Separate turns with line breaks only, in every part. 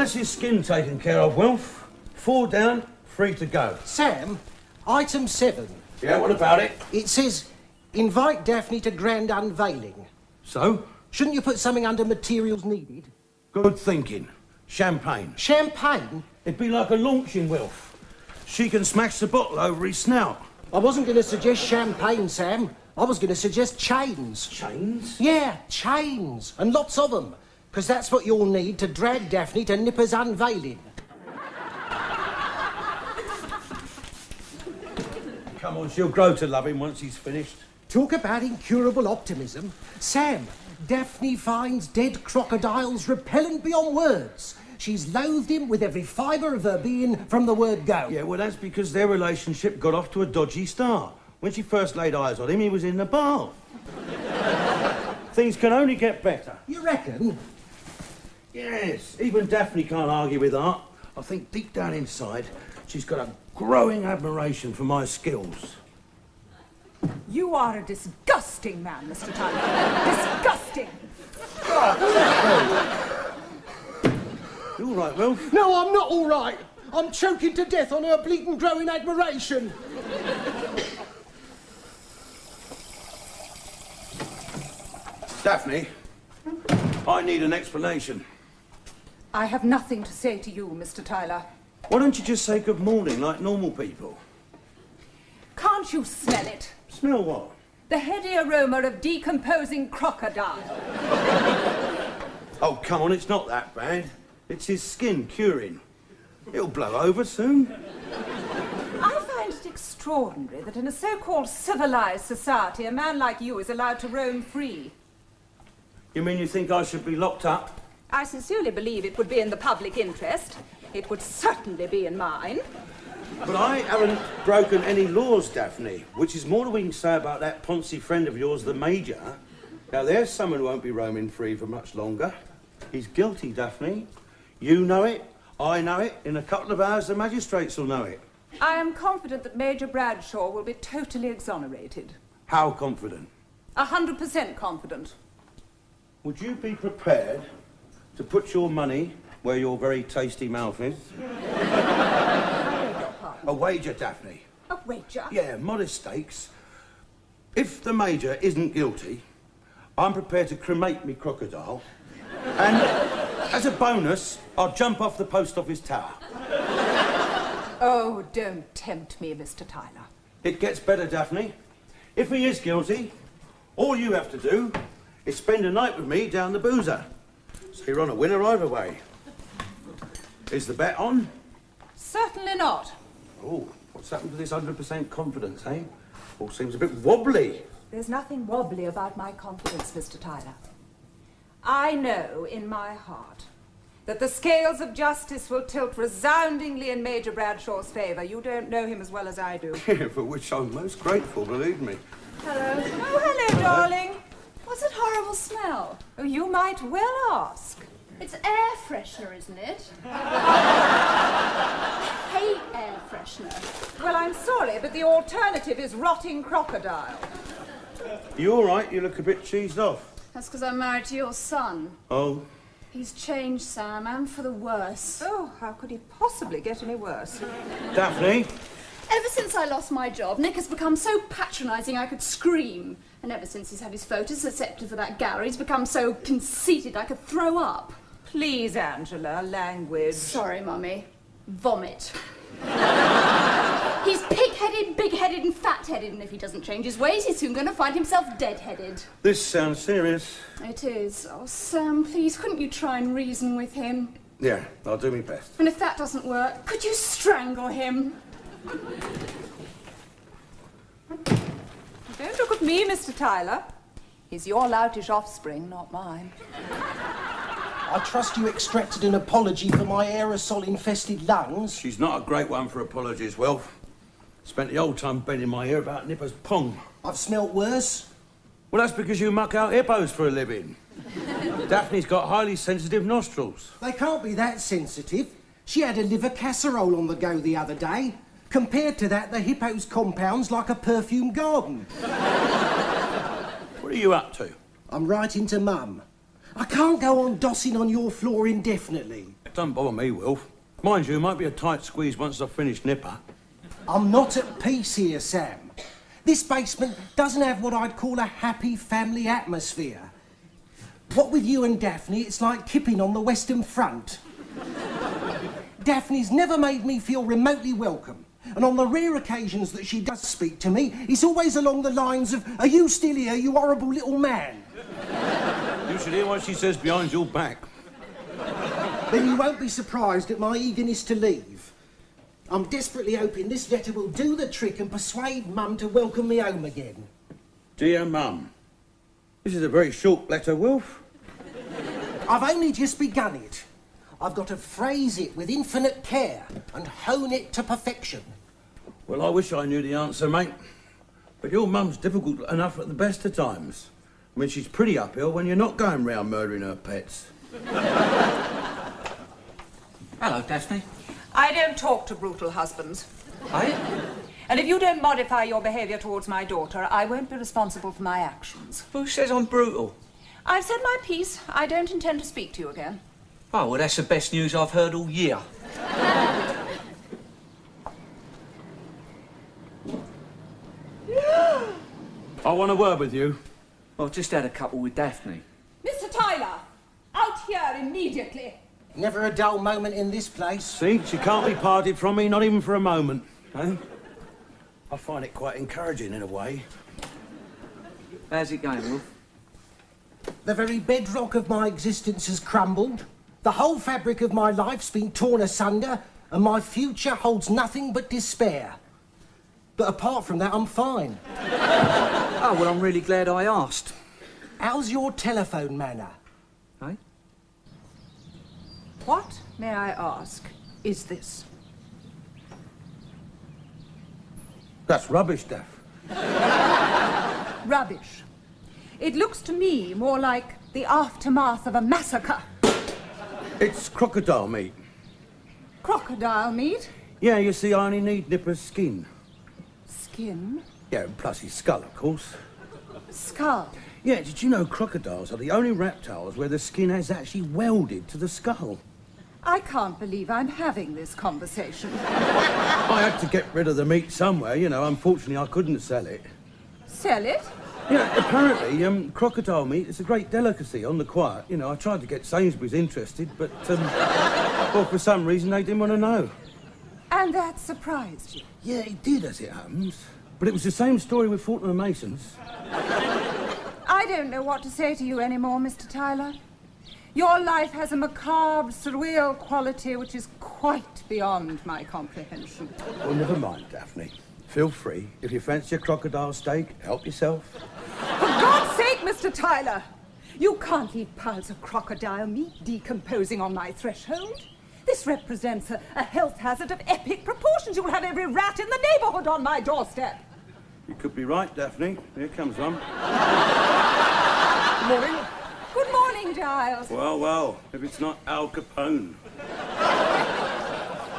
that's his skin taken care of, Wilf. 4 down, 3 to go.
Sam, item 7.
Yeah, what about it?
It says, invite Daphne to grand unveiling.
So?
Shouldn't you put something under materials needed?
Good thinking. Champagne.
Champagne?
It'd be like a launching, Wilf. She can smash the bottle over his snout.
I wasn't going to suggest champagne, Sam. I was going to suggest chains.
Chains?
Yeah, chains. And lots of them. Because that's what you'll need to drag Daphne to Nipper's unveiling.
Come on, she'll grow to love him once he's finished.
Talk about incurable optimism. Sam, Daphne finds dead crocodiles repellent beyond words. She's loathed him with every fibre of her being from the word go.
Yeah, well, that's because their relationship got off to a dodgy start. When she first laid eyes on him, he was in the bath. Things can only get better.
You reckon?
Yes, even Daphne can't argue with art. I think deep down inside, she's got a growing admiration for my skills.
You are a disgusting man, Mr. Tyler. Disgusting.
You all right, Wilf?
No, I'm not all right. I'm choking to death on her bleeding growing admiration.
Daphne, I need an explanation.
I have nothing to say to you, Mr. Tyler.
Why don't you just say good morning like normal people?
Can't you smell it?
Smell what?
The heady aroma of decomposing crocodile.
Oh, come on, it's not that bad. It's his skin curing. It'll blow over soon.
I find it extraordinary that in a so-called civilized society, a man like you is allowed to roam free.
You mean you think I should be locked up?
I sincerely believe it would be in the public interest. It would certainly be in mine.
But I haven't broken any laws, Daphne, which is more than we can say about that Poncy friend of yours, the Major. Now, there's someone who won't be roaming free for much longer. He's guilty, Daphne. You know it, I know it. In a couple of hours, the magistrates will know it.
I am confident that Major Bradshaw will be totally exonerated.
How confident?
100% confident.
Would you be prepared to put your money where your very tasty mouth is? A wager, Daphne.
A wager?
Yeah, modest stakes. If the Major isn't guilty, I'm prepared to cremate me crocodile, and as a bonus, I'll jump off the post office tower.
Oh, don't tempt me, Mr. Tyler.
It gets better, Daphne. If he is guilty, all you have to do is spend a night with me down the boozer. So you're on a winner either way. Is the bet on?
Certainly not.
Oh, what's happened to this 100% confidence, eh? All seems a bit wobbly.
There's nothing wobbly about my confidence, Mr. Tyler. I know in my heart that the scales of justice will tilt resoundingly in Major Bradshaw's favour. You don't know him as well as I do.
Yeah, for which I'm most grateful, believe me.
Hello. Oh, hello, darling. What's that horrible smell? Oh, you might well ask.
It's air freshener, isn't it? Hate air freshener.
Well, I'm sorry, but the alternative is rotting crocodile.
You all right? You look a bit cheesed off.
That's because I'm married to your son.
Oh?
He's changed, Sam, and for the worse.
Oh, how could he possibly get any worse?
Daphne?
Ever since I lost my job, Nick has become so patronising I could scream. And ever since he's had his photos accepted for that gallery, he's become so conceited I could throw up.
Please, Angela, language.
Sorry, Mummy. Vomit. He's pig-headed, big-headed and fat-headed, and if he doesn't change his ways, he's soon going to find himself dead-headed.
This sounds serious.
It is. Oh, Sam, please, couldn't you try and reason with him?
Yeah, I'll do my best.
And if that doesn't work, could you strangle him?
Don't look at me, Mr. Tyler. He's your loutish offspring, not mine.
I trust you extracted an apology for my aerosol-infested lungs.
She's not a great one for apologies, Wilf. Spent the whole time bending my ear about Nipper's pong.
I've smelt worse.
Well, that's because you muck out hippos for a living. Daphne's got highly sensitive nostrils.
They can't be that sensitive. She had a liver casserole on the go the other day. Compared to that, the hippo's compound's like a perfume garden.
What are you up to?
I'm writing to Mum. I can't go on dossing on your floor indefinitely.
Don't bother me, Wilf. Mind you, it might be a tight squeeze once I've finished Nipper.
I'm not at peace here, Sam. This basement doesn't have what I'd call a happy family atmosphere. What with you and Daphne, it's like Kipping on the Western Front. Daphne's never made me feel remotely welcome. And on the rare occasions that she does speak to me, it's always along the lines of, "Are you still here, you horrible little man?"
You should hear what she says behind your back.
Then you won't be surprised at my eagerness to leave. I'm desperately hoping this letter will do the trick and persuade Mum to welcome me home again.
Dear Mum, this is a very short letter, Wilf.
I've only just begun it. I've got to phrase it with infinite care and hone it to perfection.
Well, I wish I knew the answer, mate. But your mum's difficult enough at the best of times. I mean, she's pretty uphill when you're not going round murdering her pets.
Hello, Daphne.
I don't talk to brutal husbands.
Hey?
And if you don't modify your behaviour towards my daughter, I won't be responsible for my actions.
Who says I'm brutal?
I've said my piece. I don't intend to speak to you again.
Oh, well, that's the best news I've heard all year.
I want a word with you.
I've just had a couple with Daphne.
Mr. Tyler, out here immediately.
Never a dull moment in this place.
See, she can't be parted from me, not even for a moment. Eh? I find it quite encouraging in a way.
How's it going, Wolf?
The very bedrock of my existence has crumbled. The whole fabric of my life's been torn asunder, and my future holds nothing but despair. But apart from that, I'm fine.
Oh, well, I'm really glad I asked.
How's your telephone manner?
Eh?
What, may I ask, is this?
That's rubbish, Daph.
Rubbish. It looks to me more like the aftermath of a massacre.
It's crocodile meat.
Crocodile meat?
Yeah, you see, I only need Nipper's skin.
Skin?
Yeah, and plus his skull, of course.
Skull?
Yeah, did you know crocodiles are the only reptiles where the skin has actually welded to the skull?
I can't believe I'm having this conversation.
I had to get rid of the meat somewhere, you know. Unfortunately, I couldn't sell it.
Sell it?
Yeah, apparently, crocodile meat is a great delicacy on the quiet. You know, I tried to get Sainsbury's interested, but, well, for some reason, they didn't want to know.
And that surprised you?
Yeah, it did, as it happens. But it was the same story with Fortnum and Mason's.
I don't know what to say to you anymore, Mr. Tyler. Your life has a macabre, surreal quality which is quite beyond my comprehension.
Well, never mind, Daphne. Feel free. If you fancy a crocodile steak, help yourself.
For God's sake, Mr. Tyler! You can't leave piles of crocodile meat decomposing on my threshold. This represents a health hazard of epic proportions. You'll have every rat in the neighbourhood on my doorstep.
You could be right, Daphne. Here comes one.
Good morning.
Good morning, Giles.
Well, well, if it's not Al Capone.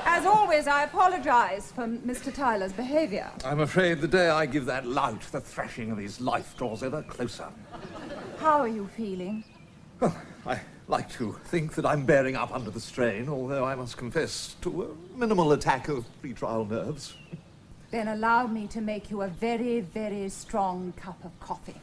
As always, I apologise for Mr. Tyler's behaviour.
I'm afraid the day I give that lout, the thrashing of his life draws ever closer.
How are you feeling?
Well, I like to think that I'm bearing up under the strain, although I must confess to a minimal attack of pre-trial nerves.
Then allow me to make you a very, very strong cup of coffee.